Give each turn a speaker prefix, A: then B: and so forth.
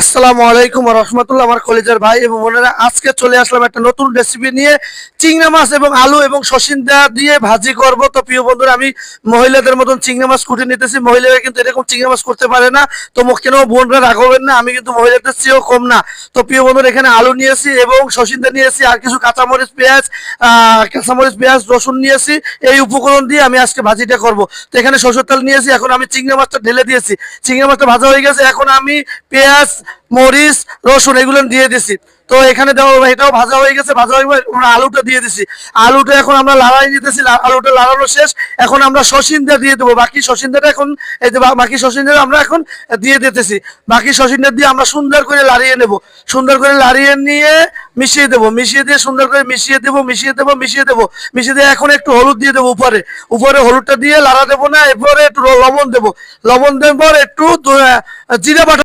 A: আসসালামু আলাইকুম রহমতুল্লাহ। আমার কলেজের ভাই এবং বোনেরা, আজকে চলে আসলাম একটা নতুন রেসিপি নিয়ে। চিংড়া মাছ এবং আলু এবং সসিন্দা দিয়ে ভাজি করব। তো প্রিয় বন্ধুরা, আমি মহিলাদের মতন চিংড়া মাছ কুটে নিতেছি। মহিলারা কিন্তু এরকম চিংড়া মাছ করতে পারে না। তো কেন বোনরা রাখবেন না, আমি কিন্তু মহিলাদের চেয়েও কম না। তো প্রিয় বন্ধুরা, এখানে আলু নিয়েছি এবং সসিন্দা নিয়েছি, আর কিছু কাঁচামরিচ পেঁয়াজ রসুন নিয়েছি। এই উপকরণ দিয়ে আমি আজকে ভাজিটা করব। তো এখানে সরষের তেল নিয়েছি। এখন আমি চিংড়া মাছটা ঢেলে দিয়েছি। চিংড়া মাছটা ভাজা হয়ে গেছে। এখন আমি পেঁয়াজ, মরিচ, রসুন এগুলো দিয়ে দিছি। তো এখানে এটাও ভাজা হয়ে গেছে। ভাজা হয়ে আমরা আলুটা দিয়ে দিছি। আলুটা এখন আমরা লাড়াই নিতেছি। আলুটা লাড়ানো শেষ। এখন আমরা সসিন্দা দিয়ে দেবো। বাকি সসিন্দাটা এখন এই যে বাকি সসিন্দা আমরা এখন দিয়ে দিতেছি। বাকি সসিন্দা দিয়ে আমরা সুন্দর করে লাড়িয়ে নেব। সুন্দর করে লাড়িয়ে নিয়ে মিশিয়ে দেবো। মিশিয়ে দিয়ে সুন্দর করে মিশিয়ে দেবো। মিশিয়ে দিয়ে এখন একটু হলুদ দিয়ে দেবো। উপরে উপরে হলুদটা দিয়ে লাড়া দেবো না। এরপরে একটু লবণ দেবো। লবণ দেওয়ার পর একটু জিরা বাটা